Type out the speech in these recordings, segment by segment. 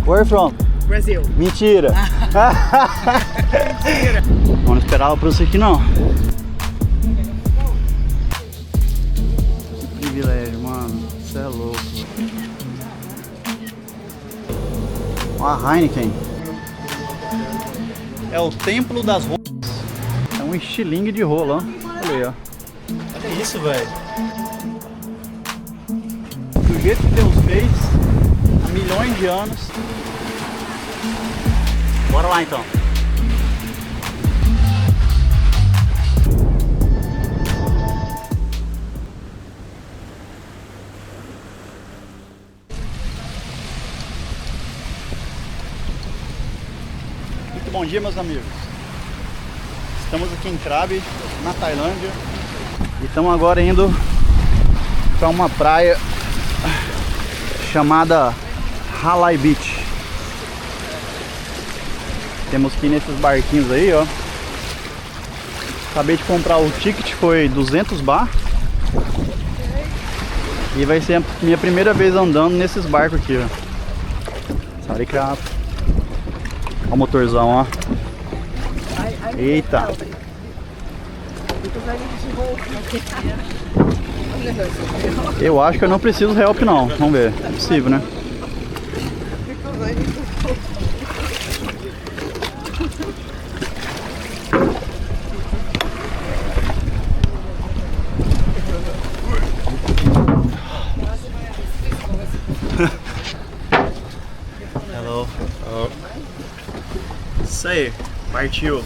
Where from? Brasil. Mentira. Não esperava por isso aqui não. Que privilégio, mano. Você é louco. Uma Heineken. É o Templo das Rolas. É um estilingue de rola, ó. Olha aí, ó. Olha isso, velho. Do jeito que Deus fez, há milhões de anos. Bora lá então. Muito bom dia, meus amigos. Estamos aqui em Krabi, na Tailândia, e estamos agora indo para uma praia chamada Halai Beach. Temos que ir nesses barquinhos aí, ó. Acabei de comprar o ticket, foi 200 baht. E vai ser a minha primeira vez andando nesses barcos aqui, ó. Saricap. Olha o motorzão, ó. Eita. Eu acho que eu não preciso help não. Vamos ver. É possível, né? Hello. Oh. Sei, partiu.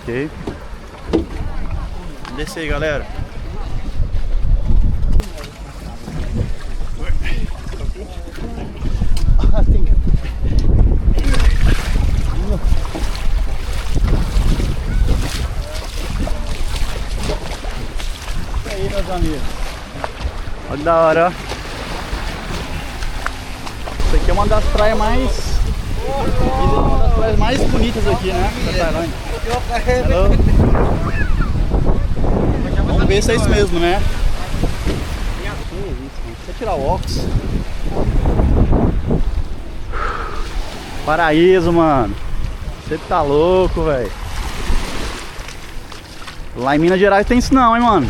Ok. Desce aí, galera. E aí, meus amigos. Olha que da hora, ó. Isso aqui é uma das praias mais bonitas aqui, né? Da Tailândia. Hello. Vamos ver se é isso mesmo, né? Deixa eu tirar o óculos. Paraíso, mano. Você tá louco, velho. Lá em Minas Gerais tem isso não, hein, mano.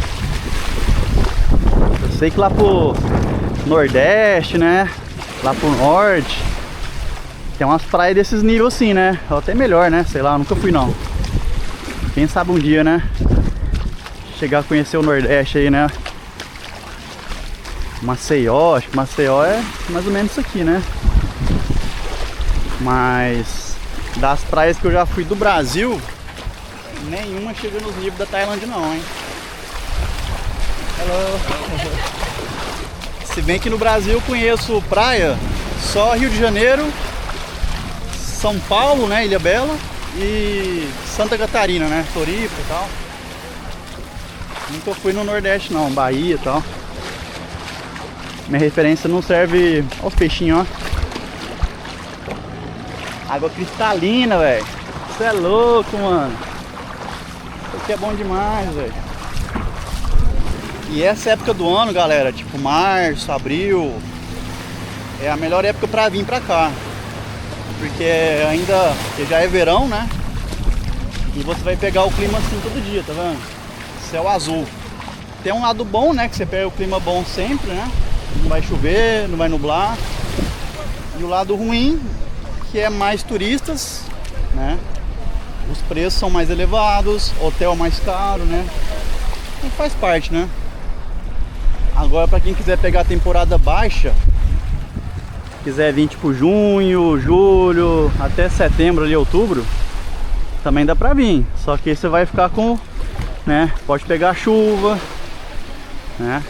Eu sei que lá pro Nordeste, né? Lá pro Norte tem umas praias desses níveis assim, né? Ou até melhor, né? Sei lá, eu nunca fui não. Quem sabe um dia, né? Chegar a conhecer o Nordeste aí, né? Maceió, acho que Maceió é mais ou menos isso aqui, né? Mas das praias que eu já fui do Brasil, nenhuma chega nos níveis da Tailândia não, hein? Hello. Se bem que no Brasil eu conheço praia só Rio de Janeiro, São Paulo, né? Ilhabela e Santa Catarina, né? Floripa e tal. Nunca fui no Nordeste não, Bahia e tal. Minha referência não serve aos peixinhos, ó. Água cristalina, velho. Isso é louco, mano. Isso aqui é bom demais, velho. E essa época do ano, galera, tipo março, abril, é a melhor época pra vir pra cá. Porque porque já é verão, né? E você vai pegar o clima assim todo dia, tá vendo? Céu azul. Tem um lado bom, né? Que você pega o clima bom sempre, né? Não vai chover, não vai nublar. E o lado ruim, que é mais turistas, né? Os preços são mais elevados, hotel mais caro, né? Então faz parte, né? Agora pra quem quiser pegar a temporada baixa, quiser vir tipo junho, julho, até setembro ali, outubro, também dá pra vir. Só que você vai ficar com, né, pode pegar chuva, né,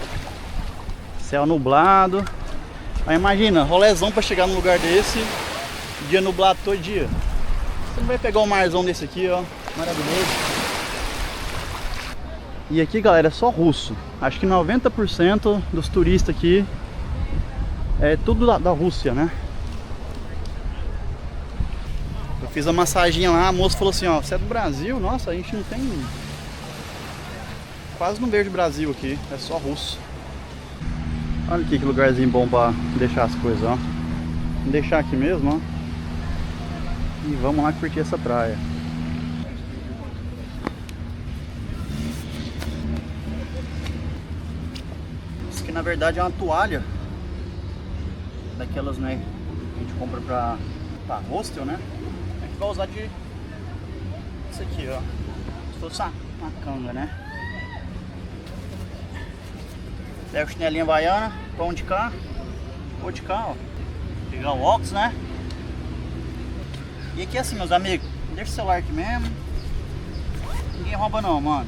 céu nublado. Aí imagina, rolezão pra chegar num lugar desse, dia nublado todo dia. Você não vai pegar um marzão desse aqui, ó, maravilhoso. E aqui, galera, é só russo. Acho que 90% dos turistas aqui é tudo da Rússia, né? Eu fiz a massaginha lá, a moça falou assim, ó, você é do Brasil? Nossa, a gente não tem... Quase não vejo Brasil aqui, é só russo. Olha aqui que lugarzinho bom pra deixar as coisas, ó. Vou deixar aqui mesmo, ó. E vamos lá curtir essa praia. Isso aqui na verdade é uma toalha. Daquelas, né, que a gente compra pra hostel, né? A gente vai usar de... Isso aqui, ó. Se fosse uma canga, né? Pega o chinelinho havaiana, pão de cá, ou de cá, ó. Pegar o óculos, né? E aqui assim, meus amigos, deixa o celular aqui mesmo. Ninguém rouba não, mano.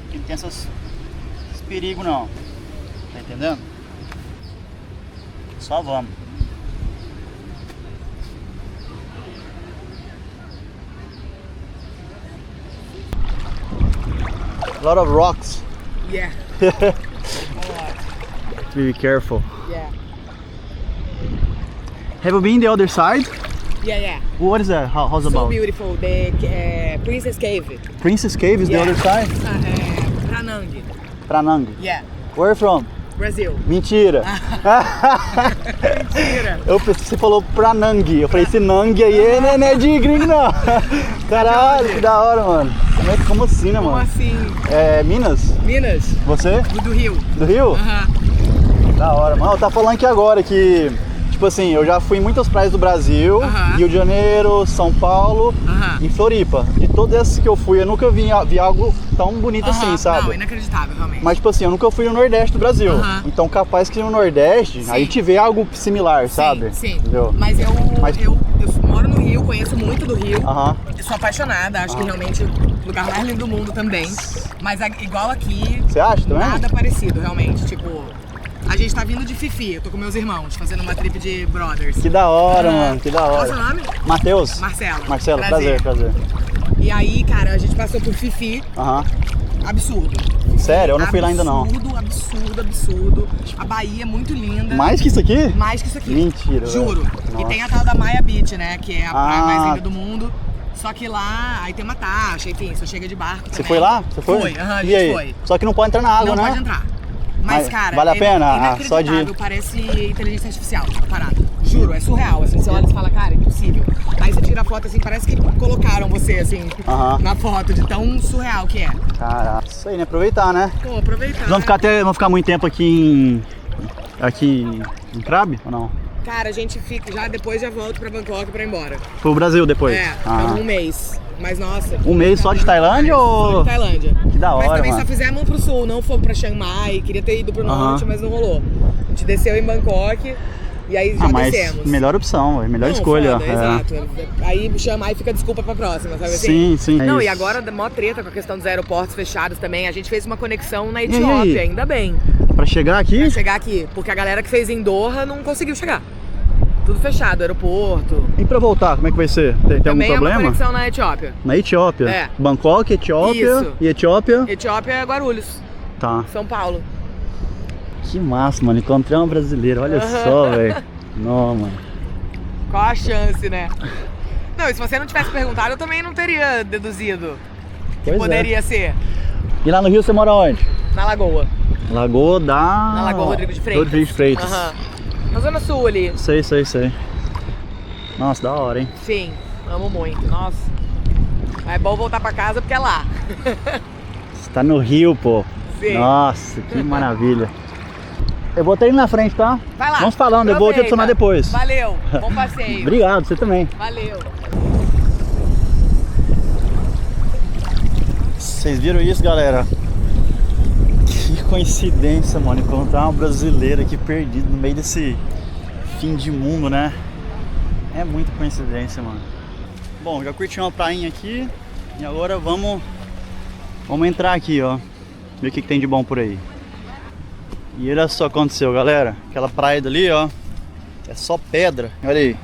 Aqui não tem esses perigos não. Tá entendendo? Só vamos. A lot of rocks. Yeah. Be careful. Yeah. Have you been the other side? Yeah. What is that? How's So about? beautiful. The Princess Cave. Princess Cave is the other side? Pranang. Pranang. Yeah. Where you from? Brasil. Mentira. Mentira. Você falou Pranang. Eu falei, esse Nang aí não é de gringo não. Caralho, que da hora, mano. Como assim, né, mano? Como assim? É Minas? Minas. Você? Do Rio. Do Rio? Aham. Da hora, mano. Eu tava falando aqui agora que, tipo assim, eu já fui em muitas praias do Brasil, Rio de Janeiro, São Paulo e Floripa. De todas essas que eu fui, eu nunca vi algo tão bonito assim, sabe? Não, inacreditável, realmente. Mas, tipo assim, eu nunca fui no Nordeste do Brasil. Então, capaz que no Nordeste, a gente vê algo similar, sabe? Sim. Entendeu? Mas eu moro no Rio, conheço muito do Rio. Eu sou apaixonada, acho que realmente o lugar mais lindo do mundo também. Mas igual aqui, você acha também? Nada parecido, realmente. Tipo, a gente tá vindo de Fifi, eu tô com meus irmãos, fazendo uma trip de brothers. Que da hora, mano, que da hora. Qual é o seu nome? Matheus. Marcelo, prazer. E aí, cara, a gente passou por Fifi. Absurdo. Sério? Eu não fui lá ainda não. Absurdo. A Bahia é muito linda. Mais que isso aqui? Mais que isso aqui. Mentira. Juro. Velho. E tem a tal da Maya Beach, né? Que é a praia mais linda do mundo. Só que lá, aí tem uma taxa, enfim, você chega de barco também. Você foi lá? Você foi? Foi, a e gente aí? foi. Só que não pode entrar na água, não né? Não pode entrar. Mas, cara, vale a pena? Só de... Parece inteligência artificial a parada. Juro, é surreal, assim, você olha e fala, cara, é impossível. Aí você tira a foto, assim, parece que colocaram você, assim, na foto, de tão surreal que é. Caraca, isso aí, né? Aproveitar, né? Pô, aproveitar. Vamos ficar muito tempo aqui em Krabi, ou não? Cara, a gente fica, depois já volta pra Bangkok pra ir embora. Pro Brasil depois? Então um mês. Mas nossa. Um mês só de Tailândia ou? Só de Tailândia. Que da hora, mas também mano. só fizemos pro sul, não fomos pra Chiang Mai. Queria ter ido pro norte, mas não rolou. A gente desceu em Bangkok e aí já descemos. Melhor opção, melhor escolha. Foda, exato. Aí Chiang Mai fica desculpa pra próxima, sabe Sim, assim? sim. Não, e agora mó treta com a questão dos aeroportos fechados também. A gente fez uma conexão na Etiópia, ainda bem. Pra chegar aqui? Pra chegar aqui, porque a galera que fez em Doha não conseguiu chegar. Tudo fechado, aeroporto. E pra voltar, como é que vai ser? Tem algum problema? Também é uma conexão na Etiópia. Na Etiópia? É. Bangkok, Etiópia. Isso. E Etiópia? Etiópia é Guarulhos. Tá. São Paulo. Que massa, mano. Encontrei uma brasileira, olha só, velho. Não, mano. Qual a chance, né? Não, e se você não tivesse perguntado, eu também não teria deduzido que poderia ser. E lá no Rio você mora onde? Na Lagoa. Lagoa da... Na Lagoa Rodrigo de Freitas. Rodrigo de Freitas. Na Zona Sul ali. Sei. Nossa, da hora, hein? Sim, amo muito. Nossa. Mas é bom voltar pra casa porque é lá. Você tá no Rio, pô. Sim. Nossa, que maravilha. Eu vou até ir na frente, tá? Vai lá. Vamos falando, eu vou te adicionar depois. Valeu, bom passeio. Obrigado, você também. Valeu. Vocês viram isso, galera? Que coincidência, mano, encontrar um brasileiro aqui perdido no meio desse fim de mundo, né? É muita coincidência, mano. Bom, já curti uma prainha aqui e agora vamos entrar aqui, ó. Ver o que tem de bom por aí. E olha só o que aconteceu, galera. Aquela praia dali, ó, é só pedra. Olha aí.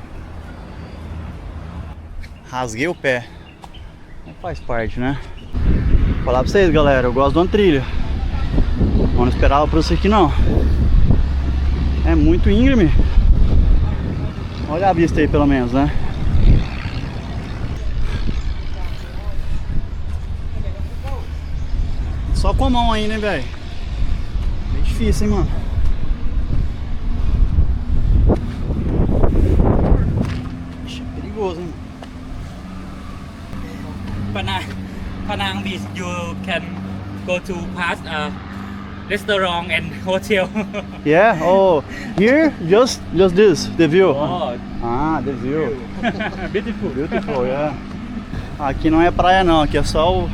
Rasguei o pé. Não faz parte, né? Vou falar pra vocês, galera, eu gosto de uma trilha. Não esperava por isso aqui, não. É muito íngreme. Olha a vista aí, pelo menos, né? Só com a mão aí, né, velho? Bem difícil, hein, mano? Ixi, é perigoso, hein? Penang Beach, you can go to past restaurant and hotel. Yeah, oh, here, just this, the view. Oh, Ah, the view. beautiful. Beautiful, yeah. Aqui não é praia não, aqui é só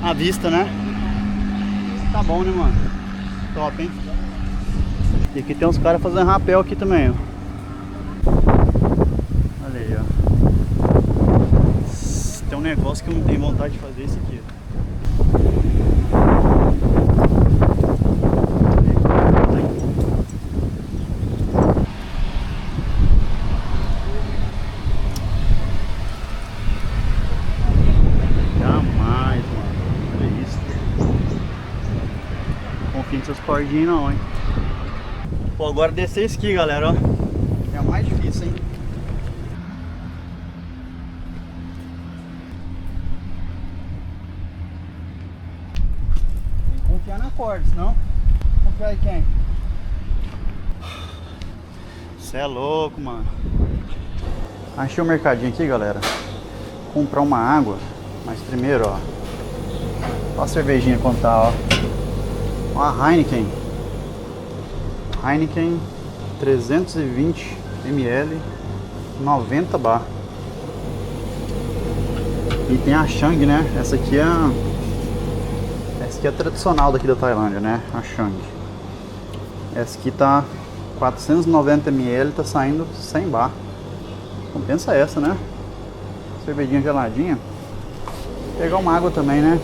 a vista, né? Tá bom, né, mano? Top, hein? E aqui tem uns caras fazendo rapel aqui também, ó. Olha aí, ó. Tem um negócio que eu não tenho vontade de fazer, esse aqui. Jamais, mano. Olha isso. Não confio nessas cordinhas não, hein. Pô, agora descer esse aqui, galera, ó. É o mais difícil, hein. Confiar na corda, senão confiar em quem? Cê é louco, mano. Achei um mercadinho aqui, galera. Comprar uma água. Mas primeiro, ó, olha a cervejinha quanto tá, ó. Uma Heineken 320 ml, 90 bar. E tem a Chang, né? Essa aqui é a tradicional daqui da Tailândia, né? A Chang. Essa aqui tá 490 ml, tá saindo 100 bar. Compensa essa, né? Cervejinha geladinha. Vou pegar uma água também, né?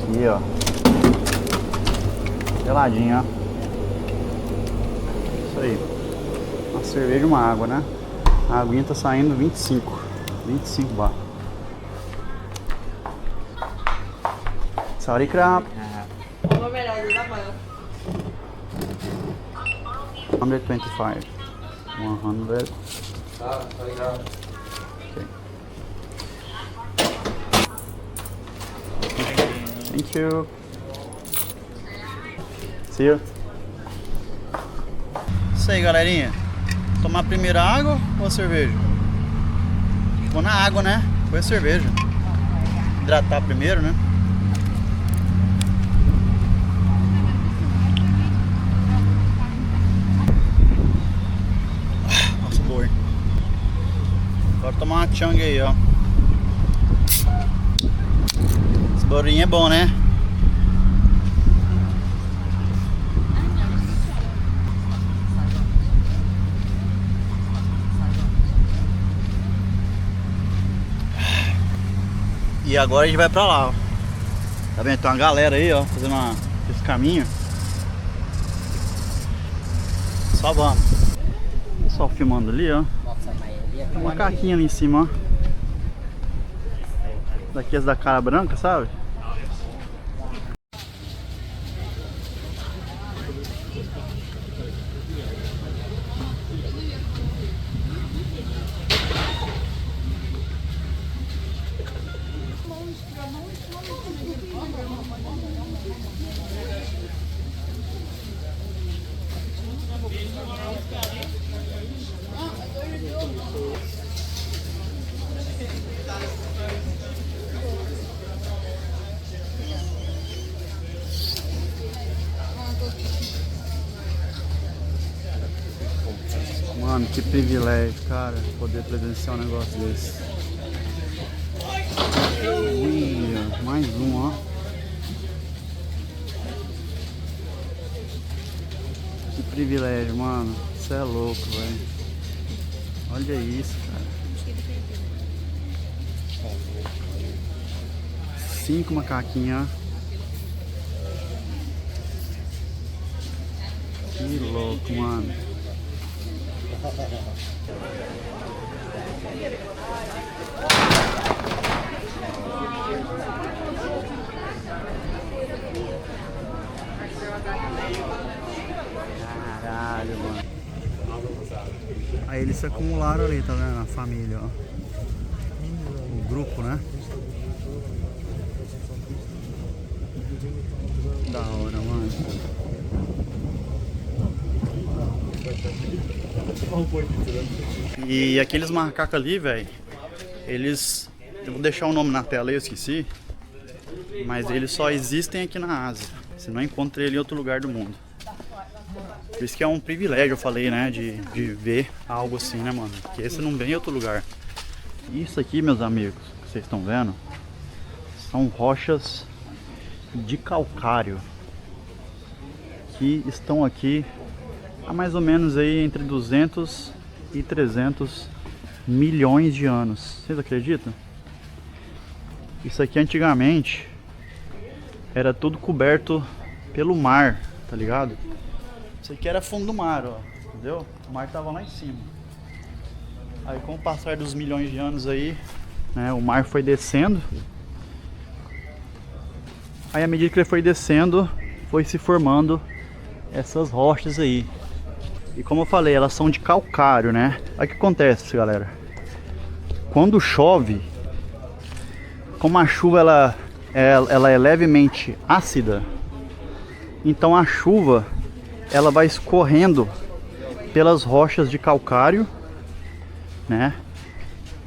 Aqui, ó. Geladinha, ó. Isso aí. Uma cerveja e uma água, né? A aguinha tá saindo 25 bar. Sorry, crap. 125. 100. Okay. Thank you. See you. Isso aí, galerinha. Tomar primeiro a água ou a cerveja? Vou na água, né? Foi a cerveja. Hidratar primeiro, né? Nossa, boa, hein? Agora tomar uma Chang aí, ó. Esse barulhinho é bom, né? E agora a gente vai pra lá, ó. Tá vendo? Tem uma galera aí, ó, fazendo esse caminho. Só vamos. O pessoal filmando ali, ó. Tem uma macaquinha ali em cima, ó. Daqui as da cara branca, sabe? Mano, que privilégio, cara, poder presenciar um negócio desse. Mais um, ó. privilégio, mano. Você é louco, velho. Olha isso, cara. 5 macaquinhos, ó. Que louco, mano. Caralho, mano. Aí eles se acumularam ali, tá vendo? A família, ó. O grupo, né? Da hora, mano. E aqueles macacos ali, velho, eles... Eu vou deixar o nome na tela aí, eu esqueci. Mas eles só existem aqui na Ásia. Você não encontra ele em outro lugar do mundo. Por isso que é um privilégio, eu falei, né? De ver algo assim, né, mano? Porque esse não vem em outro lugar. Isso aqui, meus amigos, que vocês estão vendo, são rochas de calcário que estão aqui há mais ou menos aí entre 200 e 300 milhões de anos. Vocês acreditam? Isso aqui antigamente era tudo coberto pelo mar, tá ligado? Isso aqui era fundo do mar, ó, entendeu? O mar tava lá em cima. Aí com o passar dos milhões de anos aí, né, o mar foi descendo. Aí à medida que ele foi descendo, foi se formando essas rochas aí. E como eu falei, elas são de calcário, né? Aí o que acontece, galera? Quando chove, como a chuva ela é levemente ácida, então a chuva ela vai escorrendo pelas rochas de calcário, né?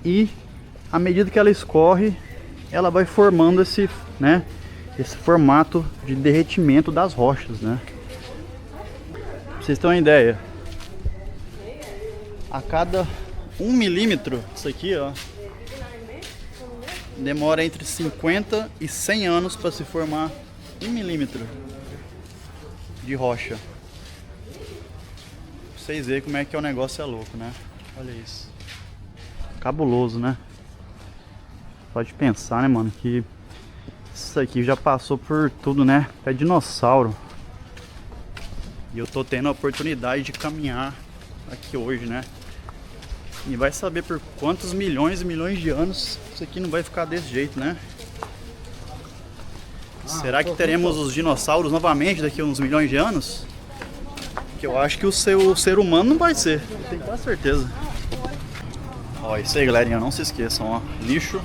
E à medida que ela escorre, ela vai formando esse, né, esse formato de derretimento das rochas, né? Pra vocês terem uma ideia, a cada 1 milímetro, isso aqui, ó, demora entre 50 e 100 anos para se formar 1 milímetro de rocha. Pra vocês verem como é que o negócio é louco, né? Olha isso. Cabuloso, né? Pode pensar, né, mano, que isso aqui já passou por tudo, né? É dinossauro. E eu tô tendo a oportunidade de caminhar aqui hoje, né? E vai saber por quantos milhões e milhões de anos isso aqui não vai ficar desse jeito, né? Será que teremos os dinossauros novamente daqui a uns milhões de anos? Que eu acho que o ser humano não vai ser, tenho quase certeza. Ó, isso aí, galerinha, não se esqueçam, ó. Lixo.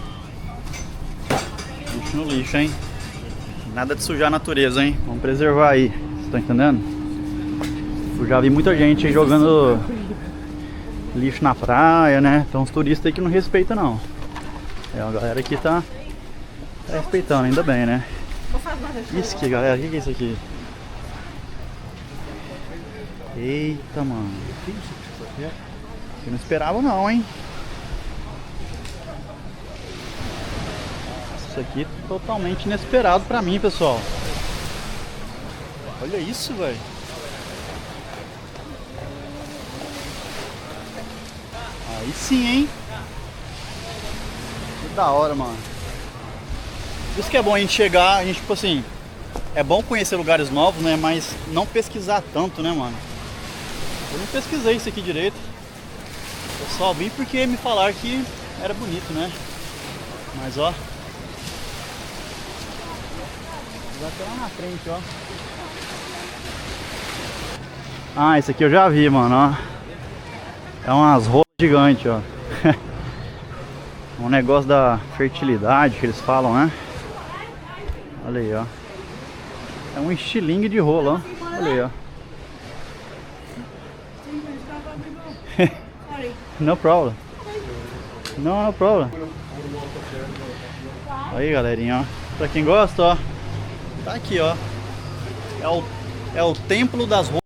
Lixo no lixo, hein? Nada de sujar a natureza, hein? Vamos preservar aí, vocês estão entendendo? Eu já vi muita gente aí jogando lixo na praia, né? Então os turistas aí que não respeitam, não. É, a galera aqui tá respeitando, ainda bem, né? Isso aqui, galera, o que é isso aqui? Eita, mano. Eu não esperava não, hein? Isso aqui é totalmente inesperado pra mim, pessoal. Olha isso, velho. Aí sim, hein? Que da hora, mano. Isso que é bom a gente chegar, a gente, tipo assim, é bom conhecer lugares novos, né? Mas não pesquisar tanto, né, mano? Eu não pesquisei isso aqui direito. Eu só vim porque me falaram que era bonito, né? Mas, ó. Vai até lá na frente, ó. Ah, esse aqui eu já vi, mano, ó. É umas rolas gigantes, ó. Um negócio da fertilidade que eles falam, né? Olha aí, ó. É um estilingue de rola, ó. Olha aí, ó. No problem. No problem. Aí, galerinha, ó. Pra quem gosta, ó. Tá aqui, ó. É o templo das rolas.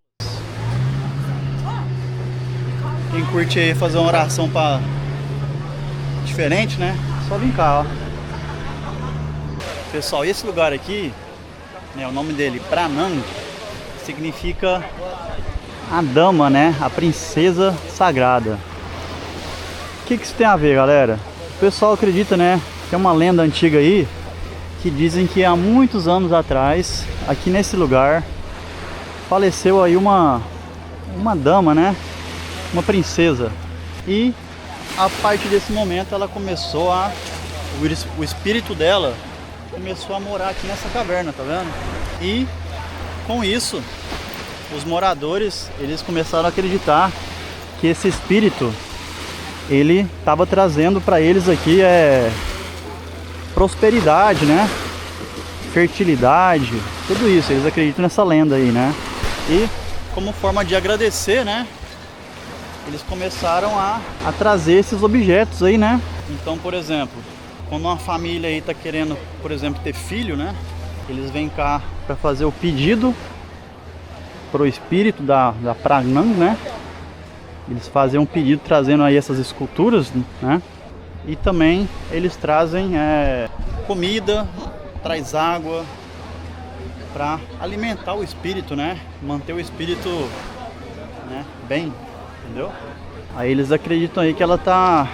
Quem curte aí fazer uma oração pra... diferente, né? Só vir cá, ó. Pessoal, esse lugar aqui, né, o nome dele, Pranang, significa a dama, né? A princesa sagrada. O que isso tem a ver, galera? O pessoal acredita, né? Que é uma lenda antiga aí, que dizem que há muitos anos atrás, aqui nesse lugar, faleceu aí uma dama, né? Uma princesa. E a partir desse momento ela começou a... O espírito dela começou a morar aqui nessa caverna, tá vendo? E com isso, os moradores, eles começaram a acreditar que esse espírito, ele estava trazendo para eles aqui prosperidade, né? Fertilidade, tudo isso. Eles acreditam nessa lenda aí, né? E como forma de agradecer, né? Eles começaram a trazer esses objetos aí, né? Então, por exemplo, quando uma família aí tá querendo, por exemplo, ter filho, né? Eles vêm cá para fazer o pedido pro espírito da Pragnang, né? Eles fazem um pedido trazendo aí essas esculturas, né? E também eles trazem comida, traz água para alimentar o espírito, né? Manter o espírito, né, bem, entendeu? Aí eles acreditam aí que ela tá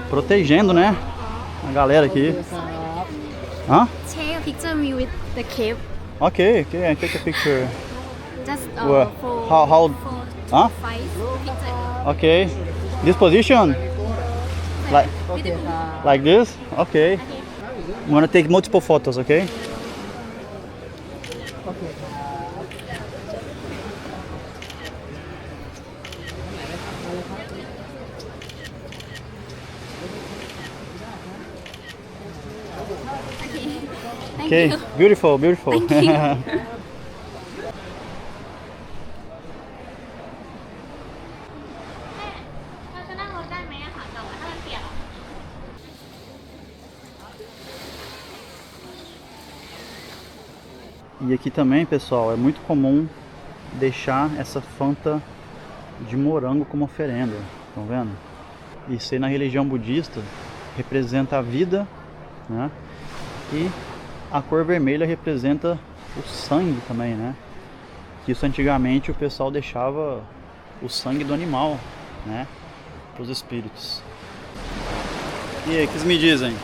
protegendo, né? A galera aqui. Hã? Take a picture me with the cave. Okay, I take a picture. Just Well, for how? Huh? five picture. Okay. This position? Like this? Okay. I'm gonna take multiple photos, okay? Thank Okay, you. beautiful, beautiful. Thank you. เราจะนั่งรถได้ไหมอะค่ะแต่ว่าถ้ามันเปียก E aqui também, pessoal, é muito comum deixar essa Fanta de morango como oferenda. Estão vendo? Isso aí na religião budista representa a vida, né? E a cor vermelha representa o sangue também, né? Que isso antigamente o pessoal deixava o sangue do animal, né? Para os espíritos. E aí, o que vocês me dizem?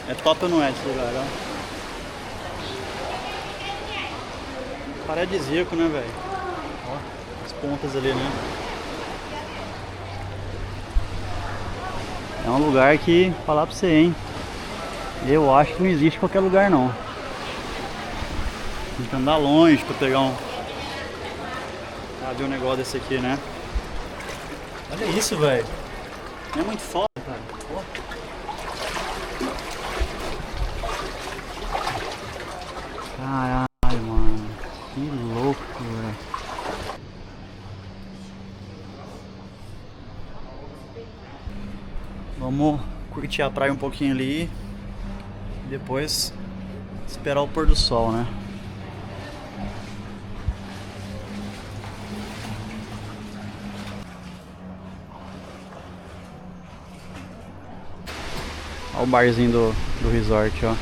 É top ou não é esse lugar, ó? Paradisíaco, né, velho? Ó, as pontas ali, né? É um lugar que, falar pra você, hein? Eu acho que não existe em qualquer lugar, não. Tem que andar longe pra pegar pra ver um negócio desse aqui, né? Olha isso, velho. É muito foda, cara. Ó. Caralho, mano. Que louco, velho. Vamos curtir a praia um pouquinho ali. E depois esperar o pôr do sol, né? Olha o barzinho do resort, ó.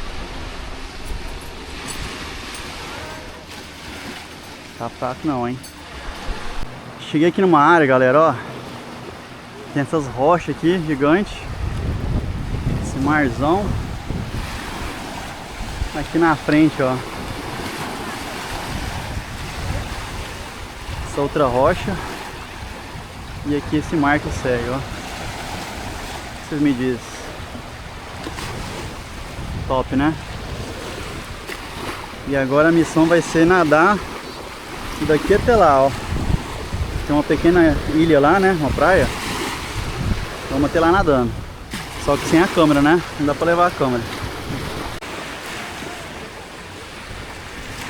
Tá fraco não, hein? Cheguei aqui numa área, galera, ó. Tem essas rochas aqui, gigantes. Esse marzão. Aqui na frente, ó. Essa outra rocha. E aqui esse mar que segue, ó. O que vocês me dizem? Top, né? E agora a missão vai ser nadar daqui até lá, ó. Tem uma pequena ilha lá, né? Uma praia. Vamos até lá nadando. Só que sem a câmera, né? Não dá pra levar a câmera.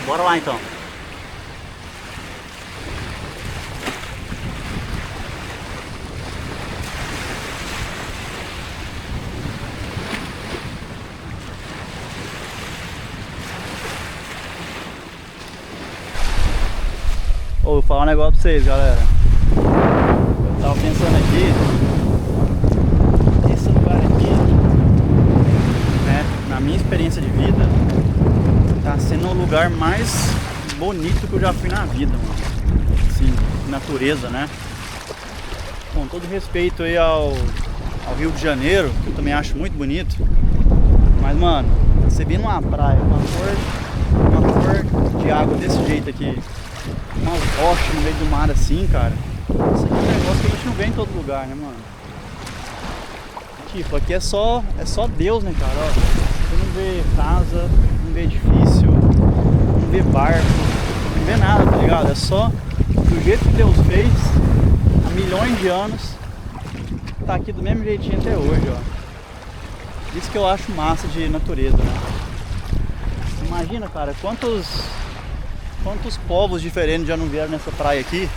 Bora lá então. Vou falar um negócio pra vocês, galera. Eu tava pensando aqui, esse lugar aqui, né, na minha experiência de vida, tá sendo o lugar mais bonito que eu já fui na vida, mano. Assim, natureza, né? Com todo respeito aí ao Rio de Janeiro, que eu também acho muito bonito. Mas, mano, você vir numa praia, uma cor de água desse jeito aqui, umas rochas no meio do mar assim, cara. Isso aqui é um negócio que a gente não vê em todo lugar, né, mano? Tipo, aqui é só Deus, né, cara? Ó, você não vê casa, não vê edifício, não vê barco, não vê nada, tá ligado? É só do jeito que Deus fez há milhões de anos, tá aqui do mesmo jeitinho até hoje, ó. Isso que eu acho massa de natureza, né? Imagina, cara, quantos povos diferentes já não vieram nessa praia aqui,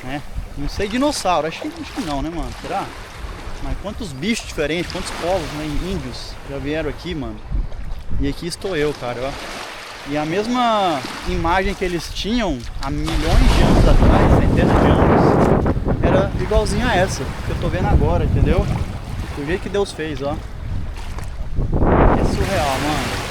né? Não sei dinossauro, acho que não, né, mano? Será? Mas quantos bichos diferentes, quantos povos, né, índios já vieram aqui, mano. E aqui estou eu, cara, ó. E a mesma imagem que eles tinham há milhões de anos atrás, centenas de anos, era igualzinha a essa que eu tô vendo agora, entendeu? Do jeito que Deus fez, ó. É surreal, mano.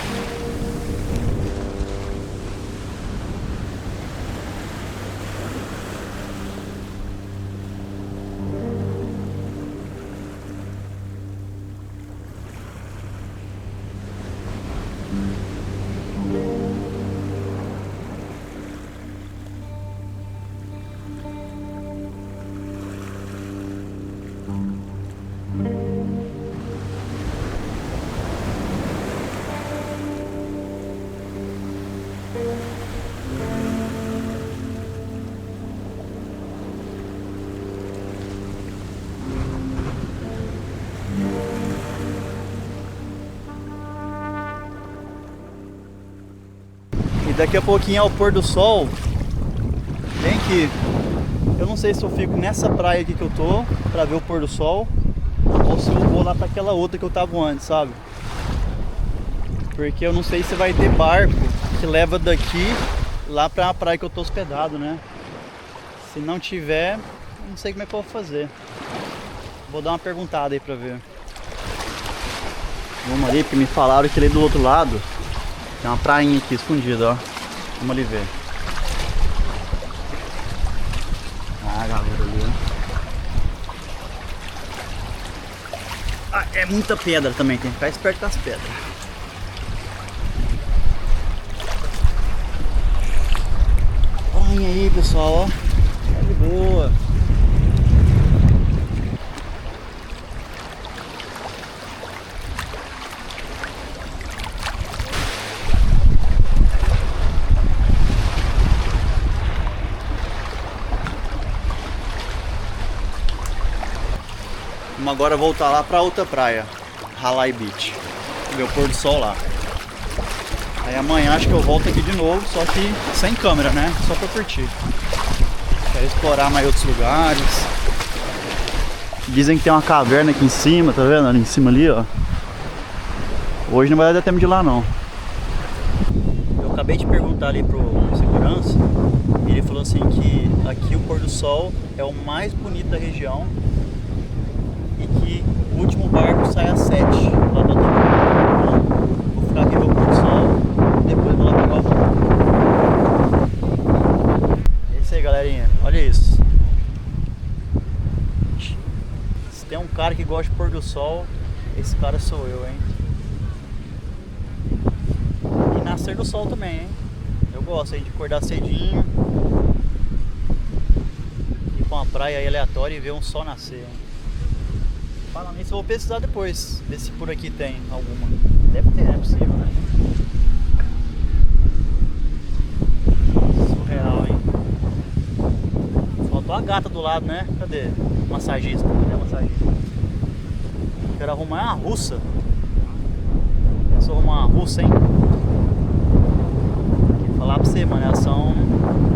E daqui a pouquinho ao pôr do sol, bem que eu não sei se eu fico nessa praia aqui que eu tô pra ver o pôr do sol, ou se eu vou lá pra aquela outra que eu tava antes, sabe? Porque eu não sei se vai ter barco que leva daqui lá pra praia que eu tô hospedado, né? Se não tiver, eu não sei como é que eu vou fazer. Vou dar uma perguntada aí pra ver. Vamos ali, porque me falaram que ali do outro lado tem uma prainha aqui escondida, ó. Vamos ali ver. Ah, galera, ali, ó. Ah, é muita pedra também, tem que ficar esperto com as pedras. Olha aí, pessoal, ó. Tá de boa. Vamos agora voltar lá pra outra praia, Halai Beach, ver o pôr do sol lá. Aí amanhã acho que eu volto aqui de novo, só que sem câmera, né? Só pra curtir. Quero explorar mais outros lugares. Dizem que tem uma caverna aqui em cima, tá vendo? Ali em cima ali, ó. Hoje não vai dar tempo de ir lá não. Eu acabei de perguntar ali pro segurança, e ele falou assim que aqui o pôr do sol é o mais bonito da região. E que o último barco sai às 7 lá do outro lado. Então, vou ficar aqui no pôr do sol, depois vou lá pegar o voo. É isso aí, galerinha, olha isso. Se tem um cara que gosta de pôr do sol, esse cara sou eu, hein. E nascer do sol também, hein. Eu gosto aí de acordar cedinho, ir pra uma praia aí aleatória e ver um sol nascer, hein. Falando nisso, eu vou pesquisar depois, ver se por aqui tem alguma. Deve ter, é possível, né? Surreal, hein? Faltou a gata do lado, né? Cadê? Massagista. Cadê a massagista? Quero arrumar uma russa. Pensou arrumar uma russa, hein? Vou falar pra você, mano, elas são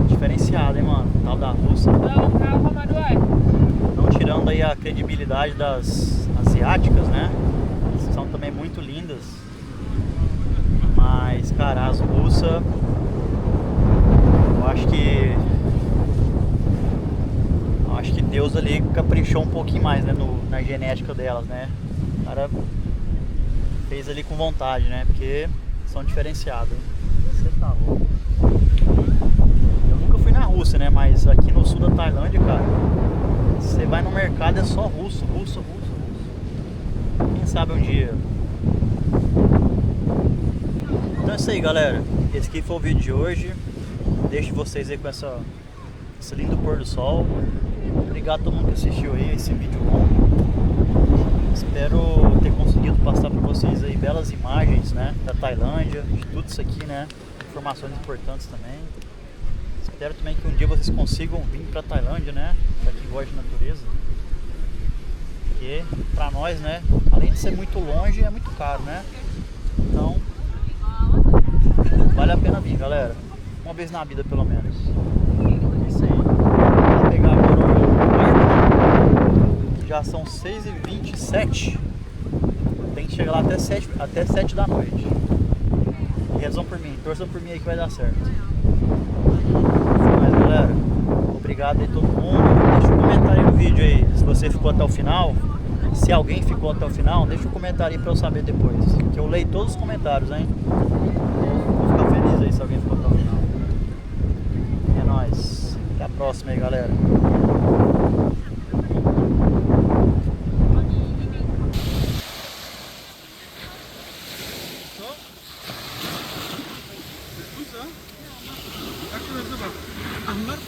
diferenciadas, hein, mano? Tal da russa. Não tirando aí a credibilidade das asiáticas, né? Elas são também muito lindas. Mas, cara, as russas, eu acho que Deus ali caprichou um pouquinho mais, né, na genética delas, né? O cara fez ali com vontade, né? Porque são diferenciadas. Você tá louco. mercado é só russo. Quem sabe um dia. Então é isso aí, galera. Esse aqui foi o vídeo de hoje. Deixo vocês aí com esse lindo pôr do sol. Obrigado a todo mundo que assistiu aí esse vídeo longo. Espero ter conseguido passar para vocês aí belas imagens, né, da Tailândia, de tudo isso aqui, né, informações importantes também. Espero também que um dia vocês consigam vir para Tailândia, né, para quem gosta de natureza. Porque para nós, né, além de ser muito longe, é muito caro, né. Então vale a pena vir, galera. Uma vez na vida, pelo menos. É isso aí. Vou pegar agora o barco, que já são 6h27. Tem que chegar lá até 7 da noite. E rezam por mim, torçam por mim aí que vai dar certo. Mas, galera, obrigado aí todo mundo. Deixa um comentário aí no vídeo aí, se você ficou até o final. Se alguém ficou até o final, deixa um comentário aí pra eu saber depois. Que eu leio todos os comentários, hein? Vou ficar feliz aí se alguém ficou até o final. É nóis. Até a próxima aí, galera. Ahmar,